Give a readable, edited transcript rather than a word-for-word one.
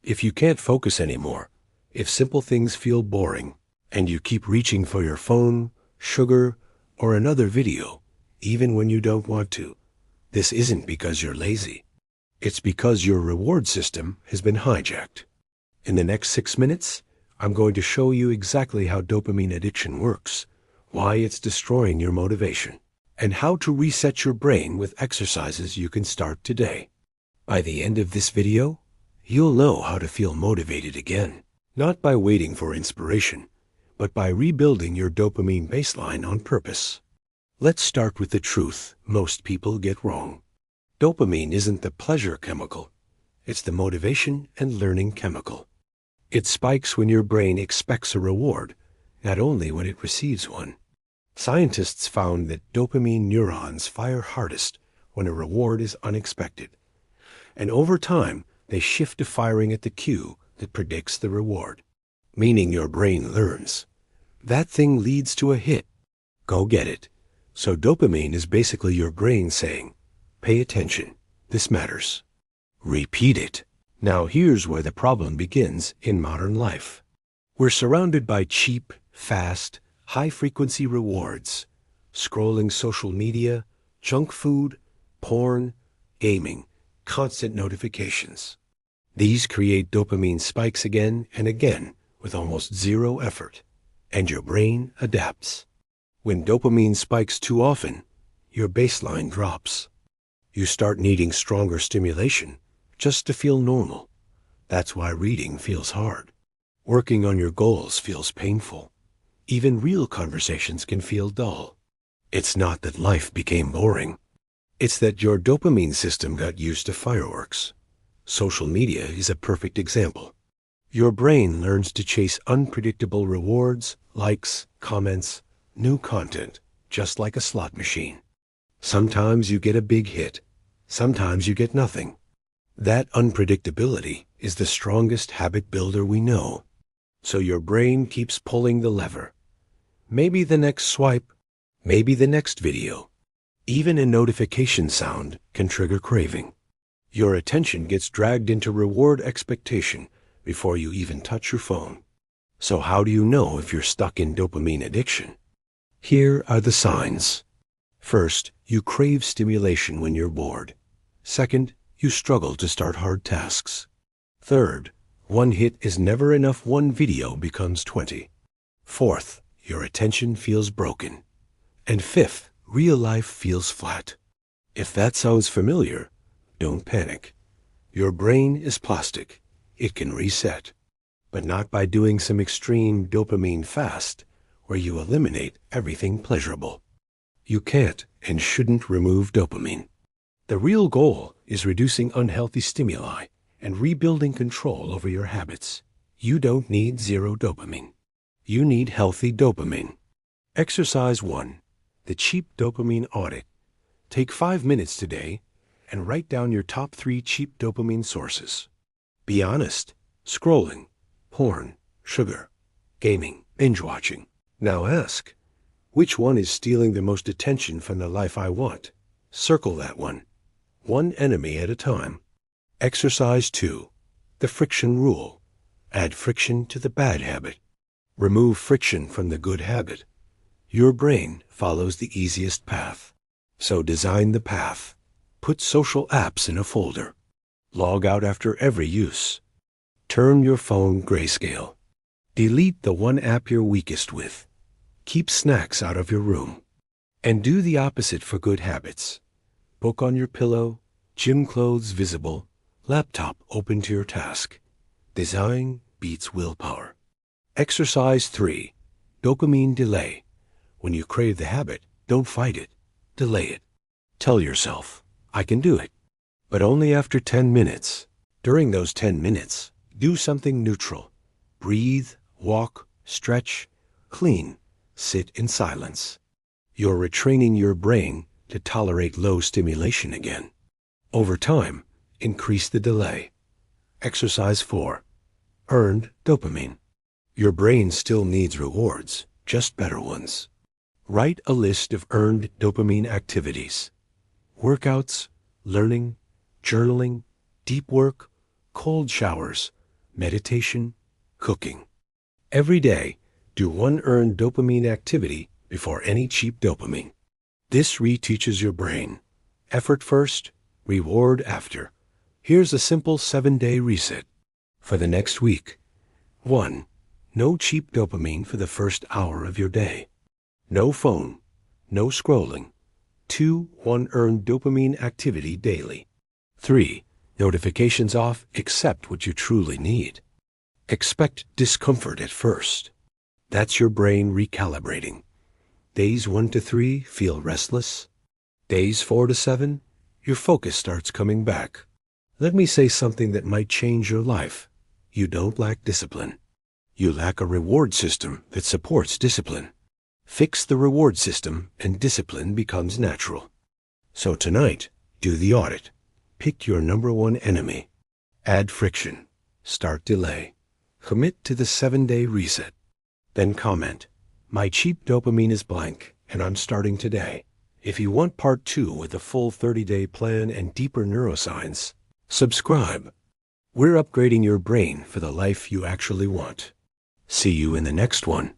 If you can't focus anymore, if simple things feel boring, and you keep reaching for your phone, sugar, or another video, even when you don't want to, this isn't because you're lazy. It's because your reward system has been hijacked. In the next 6 minutes, I'm going to show you exactly how dopamine addiction works, why it's destroying your motivation, and how to reset your brain with exercises you can start today. By the end of this video, you'll know how to feel motivated again, not by waiting for inspiration, but by rebuilding your dopamine baseline on purpose. Let's start with the truth most people get wrong. Dopamine isn't the pleasure chemical. It's the motivation and learning chemical. It spikes when your brain expects a reward, not only when it receives one. Scientists found that dopamine neurons fire hardest when a reward is unexpected. And over time, they shift to firing at the cue that predicts the reward, meaning your brain learns. That thing leads to a hit. Go get it. So dopamine is basically your brain saying, pay attention, this matters. Repeat it. Now here's where the problem begins in modern life. We're surrounded by cheap, fast, high-frequency rewards, scrolling social media, junk food, porn, gaming, constant notifications. These create dopamine spikes again and again with almost zero effort, and your brain adapts. When dopamine spikes too often, your baseline drops. You start needing stronger stimulation just to feel normal. That's why reading feels hard. Working on your goals feels painful. Even real conversations can feel dull. It's not that life became boring. It's that your dopamine system got used to fireworks. Social media is a perfect example. Your brain learns to chase unpredictable rewards, likes, comments, new content, just like a slot machine. Sometimes you get a big hit. Sometimes you get nothing. That unpredictability is the strongest habit builder we know. So your brain keeps pulling the lever. Maybe the next swipe, maybe the next video. Even a notification sound can trigger craving. Your attention gets dragged into reward expectation before you even touch your phone. So how do you know if you're stuck in dopamine addiction? Here are the signs. First, you crave stimulation when you're bored. Second, you struggle to start hard tasks. Third, one hit is never enough. One video becomes 20. Fourth, your attention feels broken. And fifth, real life feels flat. If that sounds familiar, don't panic. Your brain is plastic. It can reset. But not by doing some extreme dopamine fast where you eliminate everything pleasurable. You can't and shouldn't remove dopamine. The real goal is reducing unhealthy stimuli and rebuilding control over your habits. You don't need zero dopamine. You need healthy dopamine. Exercise 1. The cheap dopamine audit. Take 5 minutes today and write down your top 3 cheap dopamine sources. Be honest. Scrolling, porn, sugar, gaming, binge watching. Now ask, which one is stealing the most attention from the life I want? Circle that one. One enemy at a time. Exercise 2. The friction rule. Add friction to the bad habit. Remove friction from the good habit. Your brain follows the easiest path. So design the path. Put social apps in a folder. Log out after every use. Turn your phone grayscale. Delete the one app you're weakest with. Keep snacks out of your room. And do the opposite for good habits. Book on your pillow, gym clothes visible, laptop open to your task. Design beats willpower. Exercise 3. Dopamine delay. When you crave the habit, don't fight it. Delay it. Tell yourself, I can do it. But only after 10 minutes. During those 10 minutes, do something neutral. Breathe, walk, stretch, clean, sit in silence. You're retraining your brain to tolerate low stimulation again. Over time, increase the delay. Exercise 4. Earned dopamine. Your brain still needs rewards, just better ones. Write a list of earned dopamine activities. Workouts, learning, journaling, deep work, cold showers, meditation, cooking. Every day, do one earned dopamine activity before any cheap dopamine. This reteaches your brain. Effort first, reward after. Here's a simple 7-day reset. For the next week. 1. No cheap dopamine for the first hour of your day. No phone. No scrolling. 2. One earned dopamine activity daily. 3. Notifications off except what you truly need. Expect discomfort at first. That's your brain recalibrating. Days 1 to 3 feel restless. Days 4 to 7, your focus starts coming back. Let me say something that might change your life. You don't lack discipline. You lack a reward system that supports discipline. Fix the reward system and discipline becomes natural. So tonight, do the audit. Pick your number one enemy. Add friction. Start delay. Commit to the 7-day reset. Then comment, "My cheap dopamine is blank, and I'm starting today." If you want part 2 with the full 30-day plan and deeper neuroscience, subscribe. We're upgrading your brain for the life you actually want. See you in the next one.